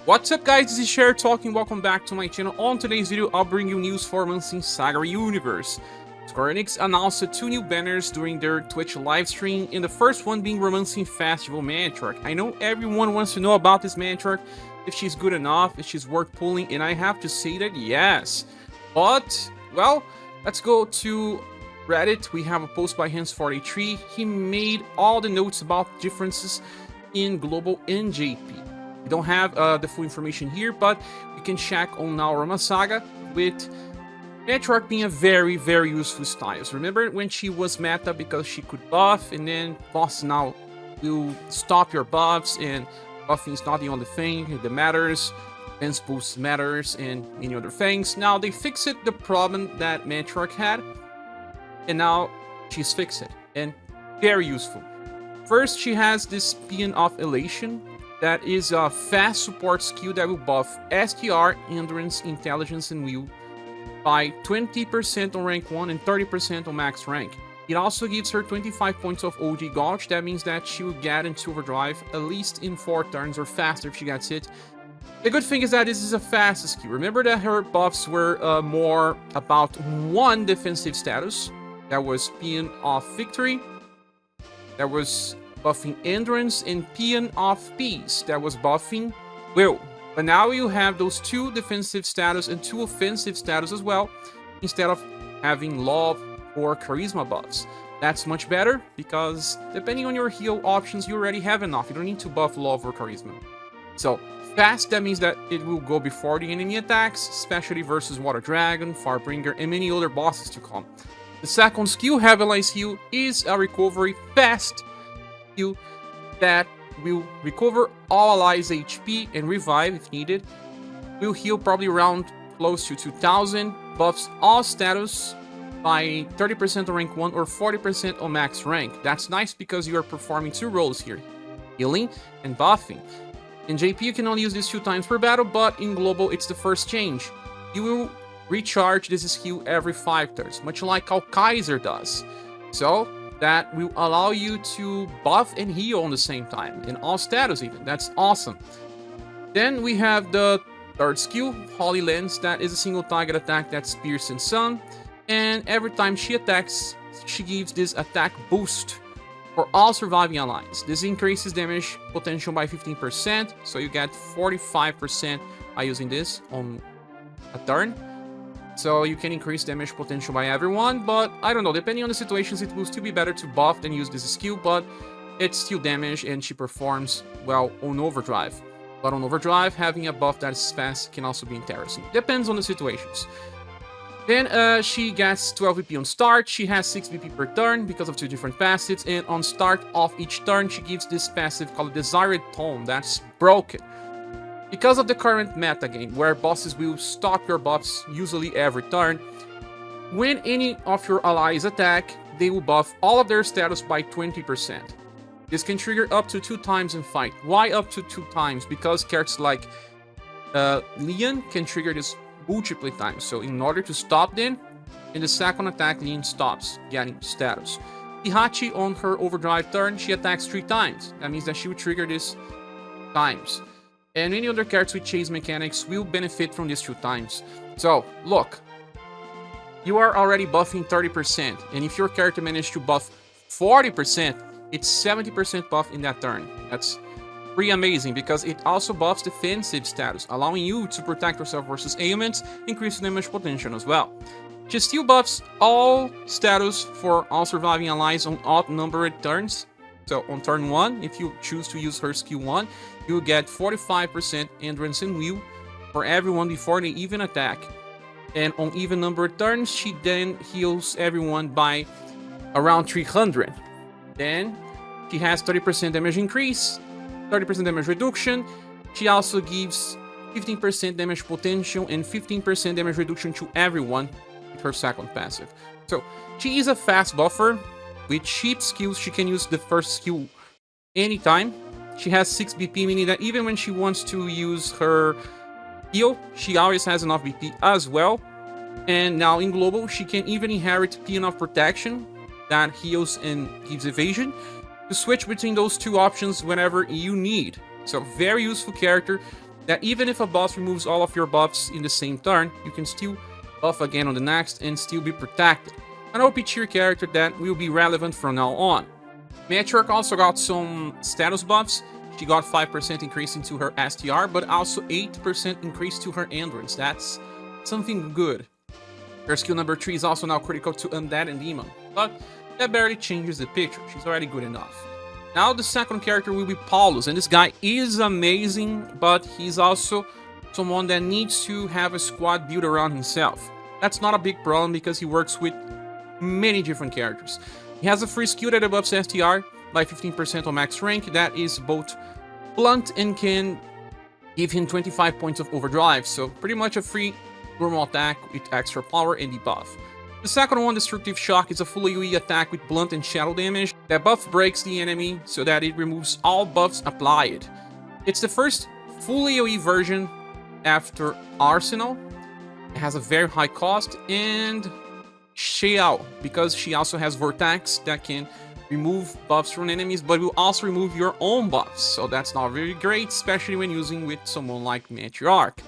What's up guys, this is ScherBR talking, welcome back to my channel. On today's video, I'll bring you news for months in SaGa Universe. Square Enix announced 2 new banners during their Twitch livestream, and the first one being Romancing Festival Matriarch. I know everyone wants to know about this Matriarch, if she's good enough, if she's worth pulling, and I have to say that yes. But, well, let's go to Reddit. We have a post by Hans43. He made all the notes about differences in global and JP. We don't have the full information here, but we can check on our SaGa with Matriarch being a very, very useful style. So remember when she was meta because she could buff, and then boss now will stop your buffs, and buffing is not the only thing that matters. Defense boost matters, and many other things. Now they fixed the problem that Matriarch had, and now she's fixed it, and very useful. First, she has this Paean of Elation. That is a fast support skill that will buff STR, Endurance, Intelligence, and Will by 20% on rank 1 and 30% on max rank. It also gives her 25 points of OG Gauge. That means that she will get into overdrive at least in 4 turns or faster if she gets hit. The good thing is that this is a fast skill. Remember that her buffs were more about one defensive status. That was Paean of Victory. That was buffing Endurance, and Paean of Peace, that was buffing Will. But now you have those 2 defensive status and 2 offensive status as well, instead of having Love or Charisma buffs. That's much better, because depending on your heal options, you already have enough. You don't need to buff Love or Charisma. So, fast, that means that it will go before the enemy attacks, especially versus Water Dragon, Farbringer, and many other bosses to come. The second skill, Heavenly's Heal, is a recovery fast skill that will recover all allies' HP and revive if needed. Will heal probably around close to 2000, buffs all status by 30% on rank 1 or 40% on max rank. That's nice because you are performing 2 roles here, healing and buffing. In JP you can only use this 2 times per battle, but in global it's the first change. You will recharge this skill every 5 turns, much like how Kaiser does. So that will allow you to buff and heal on the same time, in all status even. That's awesome. Then we have the third skill, Holy Lens. That is a single target attack that's Pierce and Sun, and every time she attacks, she gives this attack boost for all surviving allies. This increases damage potential by 15%, so you get 45% by using this on a turn. So you can increase damage potential by everyone, but I don't know, depending on the situations, it will still be better to buff than use this skill, but it's still damage and she performs well on overdrive. But on overdrive, having a buff that is fast can also be interesting. Depends on the situations. Then she gets 12 VP on start. She has 6 VP per turn because of 2 different passives, and on start of each turn, she gives this passive called Desired Tone that's broken. Because of the current meta game, where bosses will stop your buffs usually every turn, when any of your allies attack, they will buff all of their status by 20%. This can trigger up to 2 times in fight. Why up to 2 times? Because characters like Leon can trigger this multiple times. So in order to stop them, in the second attack, Leon stops getting status. Ihachi, on her overdrive turn, she attacks 3 times. That means that she will trigger this times. And many other characters with chase mechanics will benefit from these 2 times. So, look. You are already buffing 30%. And if your character managed to buff 40%, it's 70% buff in that turn. That's pretty amazing, because it also buffs defensive status, allowing you to protect yourself versus ailments, increasing damage potential as well. She still buffs all status for all surviving allies on odd numbered turns. So on turn 1, if you choose to use her skill 1, you will get 45% Endurance and Will for everyone before they even attack. And on even numbered turns, she then heals everyone by around 300. Then she has 30% damage increase, 30% damage reduction. She also gives 15% damage potential and 15% damage reduction to everyone with her second passive. So she is a fast buffer. With cheap skills, she can use the first skill anytime. She has 6 BP, meaning that even when she wants to use her heal, she always has enough BP as well. And now in global, she can even inherit Paean of Protection that heals and gives evasion to switch between those 2 options whenever you need. So very useful character. that even if a boss removes all of your buffs in the same turn, you can still buff again on the next and still be protected. An OP tier character that will be relevant from now on. Matriarch also got some status buffs. She got 5% increase into her STR, but also 8% increase to her endurance. That's something good. Her skill number 3 is also now critical to Undead and Demon, but that barely changes the picture. She's already good enough. Now the second character will be Paulus, and this guy is amazing, but he's also someone that needs to have a squad built around himself. That's not a big problem because he works with many different characters. He has a free skill that buffs STR by 15% on max rank. That is both blunt and can give him 25 points of overdrive, so pretty much a free normal attack with extra power and debuff. The second one, Destructive Shock, is a full AoE attack with blunt and shadow damage. That buff breaks the enemy so that it removes all buffs applied. It's the first full AoE version after Arsenal. It has a very high cost, and Xiao, because she also has Vortex that can remove buffs from enemies, but will also remove your own buffs. So that's not very great, especially when using with someone like Matriarch.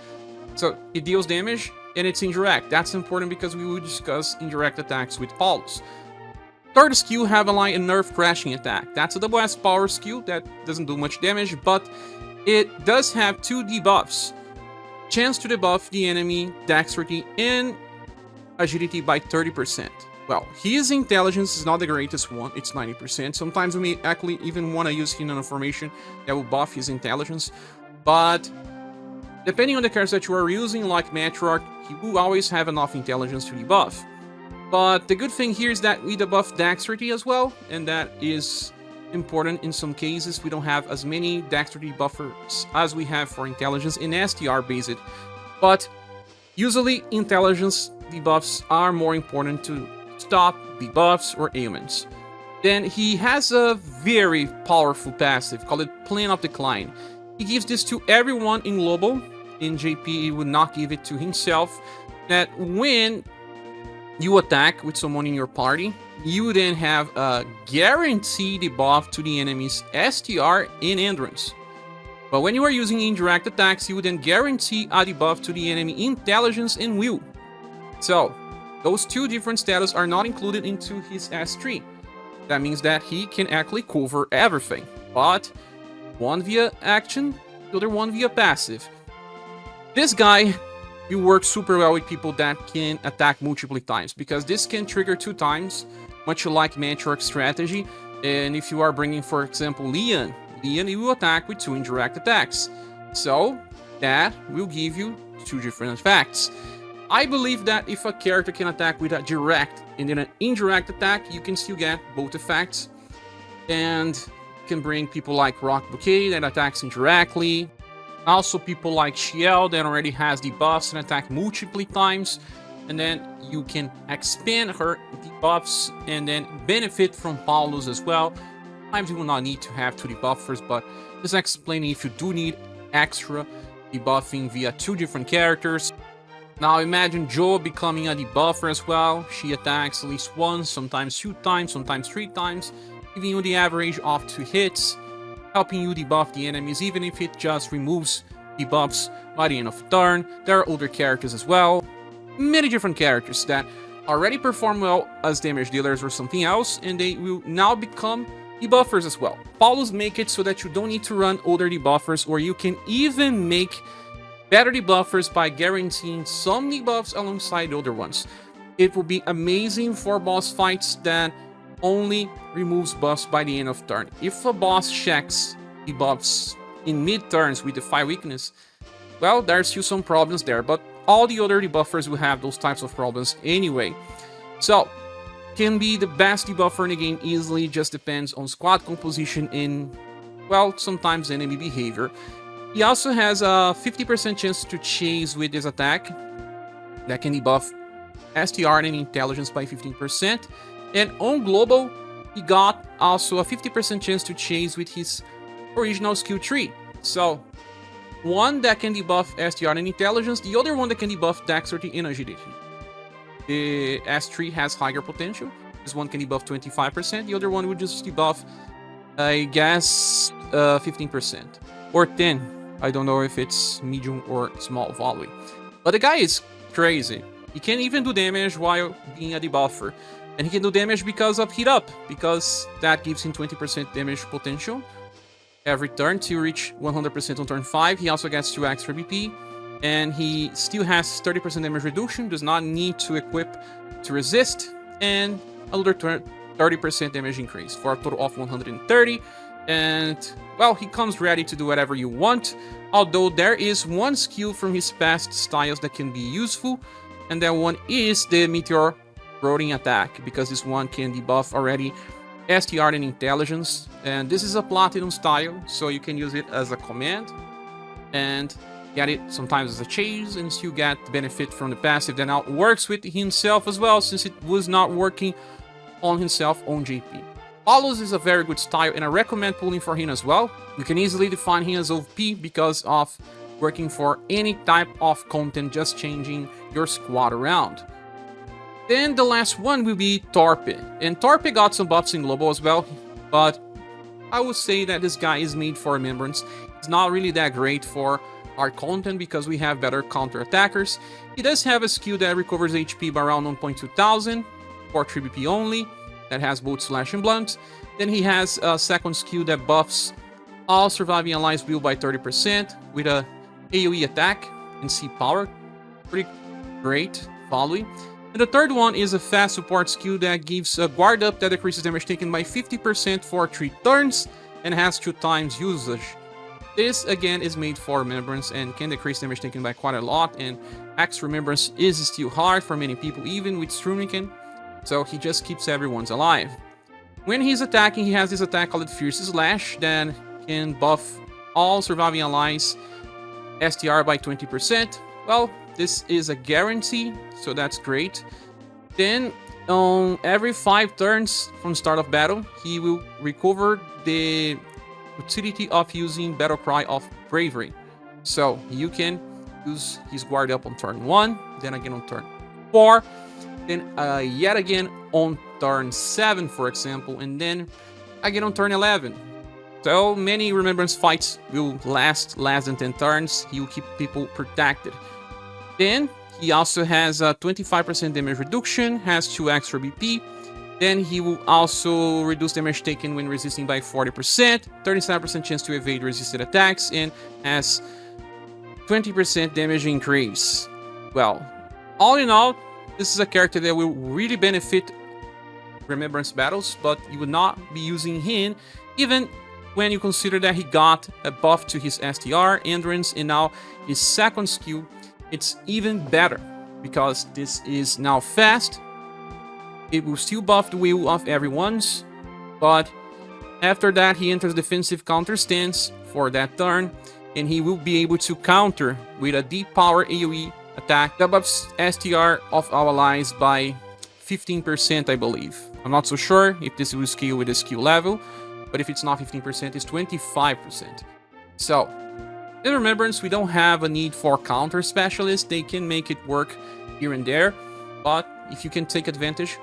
So it deals damage and it's indirect. That's important because we will discuss indirect attacks with Paulus. Third skill, have a nerf crashing attack. That's a double S power skill that doesn't do much damage, but it does have 2 debuffs. Chance to debuff the enemy dexterity and agility by 30%. Well, his intelligence is not the greatest one, it's 90%. Sometimes we may actually even want to use him in a formation that will buff his intelligence, but depending on the cards that you are using, like Matriarch, he will always have enough intelligence to debuff. But the good thing here is that we debuff dexterity as well, and that is important in some cases. We don't have as many dexterity buffers as we have for intelligence in STR based, but usually intelligence debuffs are more important to stop debuffs or ailments. Then he has a very powerful passive called Plan of Decline. He gives this to everyone in global. In JP, he would not give it to himself. That when you attack with someone in your party, you then have a guaranteed debuff to the enemy's STR and endurance. But when you are using indirect attacks, you would then guarantee a debuff to the enemy intelligence and will. So those 2 different status are not included into his S3. That means that he can actually cover everything, but one via action, the other one via passive. This guy will work super well with people that can attack multiple times, because this can trigger 2 times, much like Matriarch's strategy. And if you are bringing, for example, Leon will attack with 2 indirect attacks. So that will give you 2 different effects. I believe that if a character can attack with a direct and then an indirect attack, you can still get both effects. And can bring people like Rock Bouquet that attacks indirectly. Also people like Xiao that already has debuffs and attack multiple times. And then you can expand her debuffs and then benefit from Paulus as well. Sometimes you will not need to have 2 debuffers, but just explaining if you do need extra debuffing via 2 different characters. Now imagine Jo becoming a debuffer as well. She attacks at least once, sometimes 2 times, sometimes 3 times, giving you the average of 2 hits, helping you debuff the enemies even if it just removes debuffs by the end of the turn. There are other characters as well. Many different characters that already perform well as damage dealers or something else, and they will now become debuffers as well. Paulus make it so that you don't need to run other debuffers, or you can even make better debuffers by guaranteeing some debuffs alongside the other ones. It will be amazing for boss fights that only removes buffs by the end of turn. If a boss checks debuffs in mid-turns with the 5 weakness, well, there's still some problems there, but all the other debuffers will have those types of problems anyway. So, can be the best debuffer in the game easily, just depends on squad composition and, well, sometimes enemy behavior. He also has a 50% chance to chase with his attack that can debuff STR and intelligence by 15%. And on global, he got also a 50% chance to chase with his original skill tree. So, one that can debuff STR and intelligence, the other one that can debuff dexterity and agility. The S3 has higher potential. This one can debuff 25%, the other one would just debuff, I guess, 15%. Or 10. I don't know if it's medium or small volley. But the guy is crazy. He can even do damage while being a debuffer. And he can do damage because of heat up, because that gives him 20% damage potential every turn to reach 100% on turn 5. He also gets 2 extra BP, and he still has 30% damage reduction, does not need to equip to resist, and another 30% damage increase for a total of 130. And, well, he comes ready to do whatever you want, although there is one skill from his past styles that can be useful, and that one is the Meteor Rolling Attack, because this one can debuff already STR and Intelligence, and this is a Platinum style, so you can use it as a command, and get it sometimes as a chase, and still get benefit from the passive that now works with himself as well, since it was not working on himself on JP. Paulus is a very good style, and I recommend pulling for him as well. You can easily define him as OP because of working for any type of content, just changing your squad around. Then the last one will be Torpe, and Torpe got some buffs in global as well, but I would say that this guy is made for Remembrance. It's not really that great for our content because we have better counter attackers. He does have a skill that recovers HP by around 1,200 for 3 BP only, that has both slash and blunt. Then he has a second skill that buffs all surviving allies will by 30% with a AoE attack and C power. Pretty great following. And the third one is a fast support skill that gives a guard up that decreases damage taken by 50% for 3 turns and has 2 times usage. This again is made for Remembrance and can decrease damage taken by quite a lot, and X Remembrance is still hard for many people even with Strumniken, so he just keeps everyone's alive. When he's attacking, he has this attack called Fierce Slash that can buff all surviving allies STR by 20%. Well, this is a guarantee, so that's great. Then, on every 5 turns from start of battle, he will recover the utility of using Battle Cry of Bravery. So, you can use his guard up on turn 1, then again on turn 4, then yet again on turn 7, for example, and then again on turn 11. So, many Remembrance fights will last less than 10 turns. He will keep people protected. Then, he also has a 25% damage reduction, has 2 extra BP. Then he will also reduce damage taken when resisting by 40%, 37% chance to evade resisted attacks, and has 20% damage increase. Well, all in all, this is a character that will really benefit Remembrance battles, but you would not be using him even when you consider that he got a buff to his STR, Endurance, and now his second skill. It's even better because this is now fast. It will still buff the will of everyone's, but after that he enters defensive counter stance for that turn, and he will be able to counter with a deep power AoE attack that buffs STR of our allies by 15%, I believe. I'm not so sure if this will scale with the skill level, but if it's not 15%, it's 25%. So, in Remembrance, we don't have a need for counter specialists. They can make it work here and there, but if you can take advantage,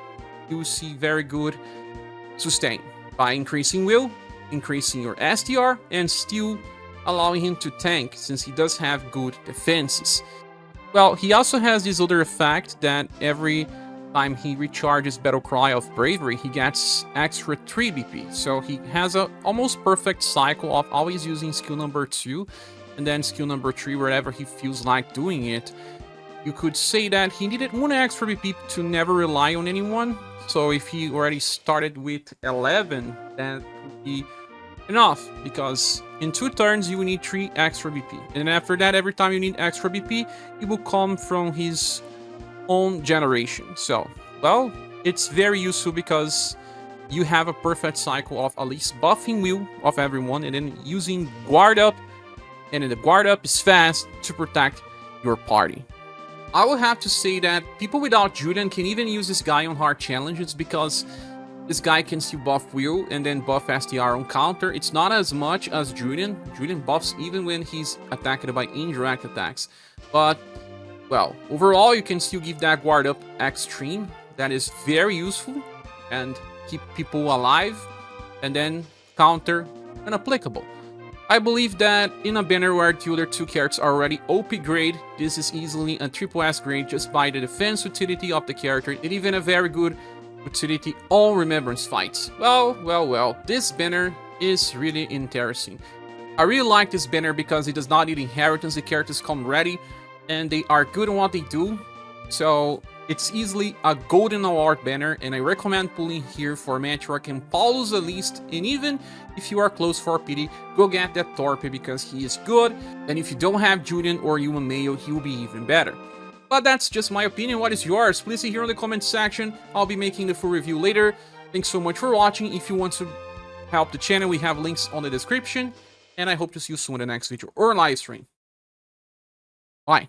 you will see very good sustain by increasing will, increasing your STR, and still allowing him to tank, since he does have good defenses. Well, he also has this other effect that every time he recharges Battle Cry of Bravery, he gets extra 3 BP. So he has a almost perfect cycle of always using skill number 2 and then skill number 3 wherever he feels like doing it. You could say that he needed 1 extra BP to never rely on anyone. So if he already started with 11, that would be enough, because in 2 turns you will need 3 extra BP. And after that, every time you need extra BP, it will come from his own generation. So, well, it's very useful because you have a perfect cycle of at least buffing will of everyone and then using guard up, and then the guard up is fast to protect your party. I would have to say that people without Julian can even use this guy on hard challenges, because this guy can still buff will and then buff STR on counter. It's not as much as Julian. Julian buffs even when he's attacked by indirect attacks. But, well, overall you can still give that guard up extreme. That is very useful and keep people alive, and then counter unapplicable. I believe that in a banner where the other two characters are already OP grade, this is easily a triple S grade just by the defense utility of the character and even a very good utility on remembrance fights. Well, this banner is really interesting. I really like this banner because it does not need inheritance, the characters come ready and they are good in what they do. So it's easily a golden award banner, and I recommend pulling here for Matriarch and Paulus at least, and even if you are close for pity, go get that Torpe because he is good, and if you don't have Julian or Human Mayo, he will be even better. But that's just my opinion. What is yours? Please see here in the comment section. I'll be making the full review later. Thanks so much for watching. If you want to help the channel, we have links on the description, and I hope to see you soon in the next video or live stream. Bye.